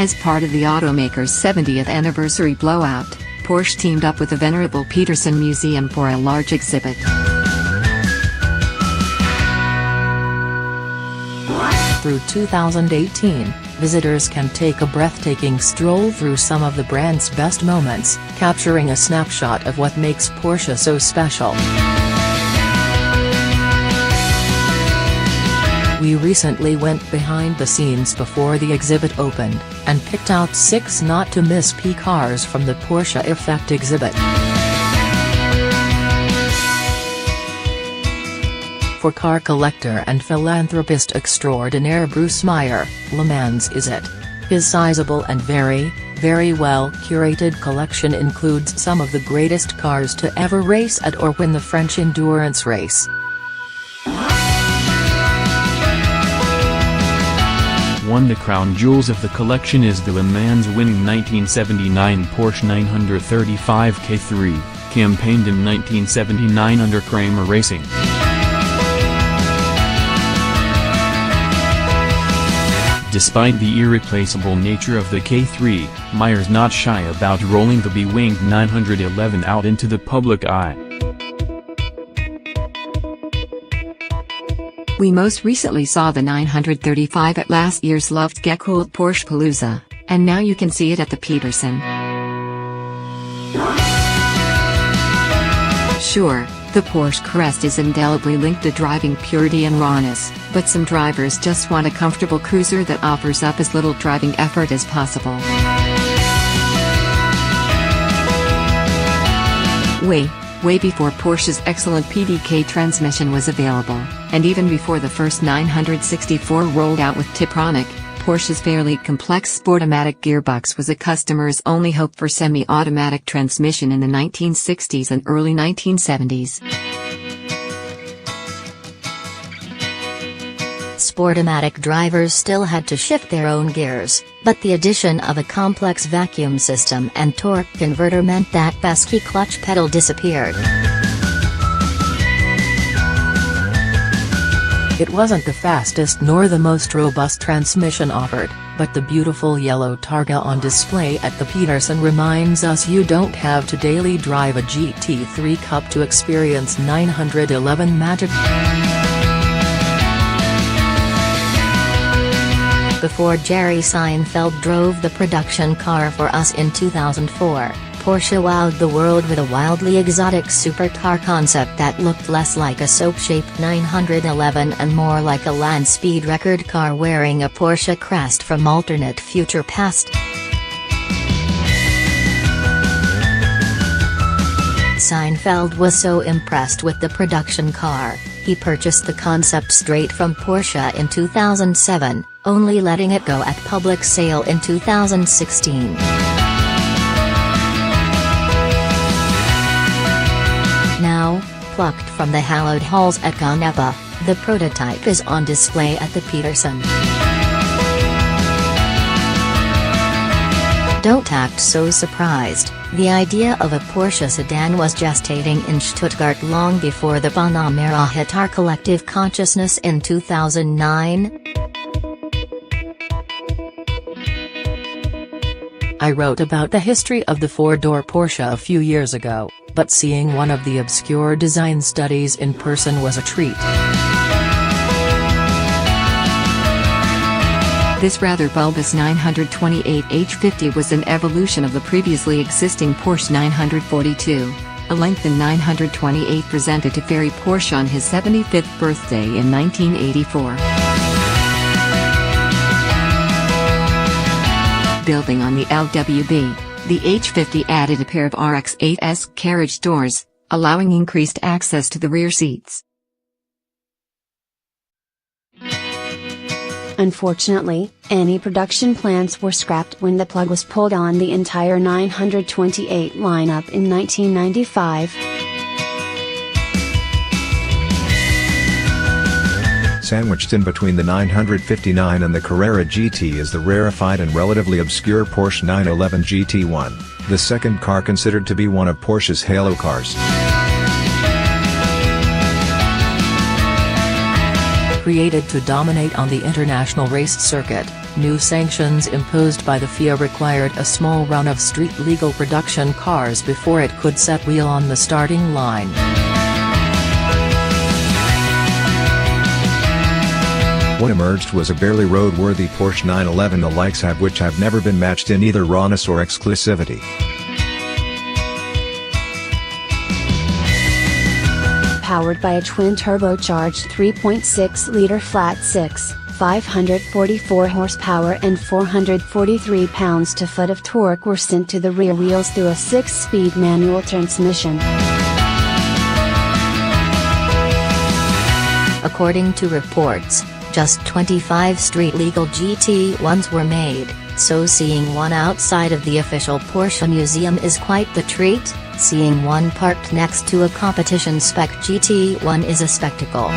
As part of the automaker's 70th anniversary blowout, Porsche teamed up with the venerable Petersen Museum for a large exhibit. Through 2018, visitors can take a breathtaking stroll through some of the brand's best moments, capturing a snapshot of what makes Porsche so special. We recently went behind the scenes before the exhibit opened, and picked out 6 not-to-miss P-cars from the Porsche Effect exhibit. For car collector and philanthropist extraordinaire Bruce Meyer, Le Mans is it. His sizable and very, very well-curated collection includes some of the greatest cars to ever race at or win the French endurance race. One of the crown jewels of the collection is the Le Mans winning 1979 Porsche 935 K3, campaigned in 1979 under Kramer Racing. Despite the irreplaceable nature of the K3, Meyer's not shy about rolling the B-winged 911 out into the public eye. We most recently saw the 935 at last year's Loved Gekult Porsche Palooza, and now you can see it at the Petersen. Sure, the Porsche crest is indelibly linked to driving purity and rawness, but some drivers just want a comfortable cruiser that offers up as little driving effort as possible. Way before Porsche's excellent PDK transmission was available, and even before the first 964 rolled out with Tiptronic, Porsche's fairly complex Sportomatic gearbox was a customer's only hope for semi-automatic transmission in the 1960s and early 1970s. Sportomatic drivers still had to shift their own gears, but the addition of a complex vacuum system and torque converter meant that pesky clutch pedal disappeared. It wasn't the fastest nor the most robust transmission offered, but the beautiful yellow Targa on display at the Petersen reminds us you don't have to daily drive a GT3 Cup to experience 911 magic. Before Jerry Seinfeld drove the production car for us in 2004, Porsche wowed the world with a wildly exotic supercar concept that looked less like a soap-shaped 911 and more like a land speed record car wearing a Porsche crest from alternate future past. Seinfeld was so impressed with the production car, he purchased the concept straight from Porsche in 2007, only letting it go at public sale in 2016. Now, plucked from the hallowed halls at Canepa, the prototype is on display at the Petersen. Don't act so surprised, the idea of a Porsche sedan was gestating in Stuttgart long before the Panamera hit our collective consciousness in 2009. I wrote about the history of the four-door Porsche a few years ago, but seeing one of the obscure design studies in person was a treat. This rather bulbous 928 H50 was an evolution of the previously existing Porsche 942, a lengthened 928 presented to Ferry Porsche on his 75th birthday in 1984. Building on the LWB, the H50 added a pair of RX-8S carriage doors, allowing increased access to the rear seats. Unfortunately, any production plans were scrapped when the plug was pulled on the entire 928 lineup in 1995. Sandwiched in between the 959 and the Carrera GT is the rarefied and relatively obscure Porsche 911 GT1, the second car considered to be one of Porsche's halo cars. created to dominate on the international race circuit, new sanctions imposed by the FIA required a small run of street-legal production cars before it could set wheel on the starting line. What emerged was a barely roadworthy Porsche 911, the likes of which have never been matched in either rawness or exclusivity. Powered by a twin-turbocharged 3.6-liter flat-six, 544 horsepower and 443 pounds-to-foot of torque were sent to the rear wheels through a 6-speed manual transmission. According to reports, just 25 street-legal GT1s were made, so seeing one outside of the official Porsche museum is quite the treat. Seeing one parked next to a competition spec GT1 is a spectacle.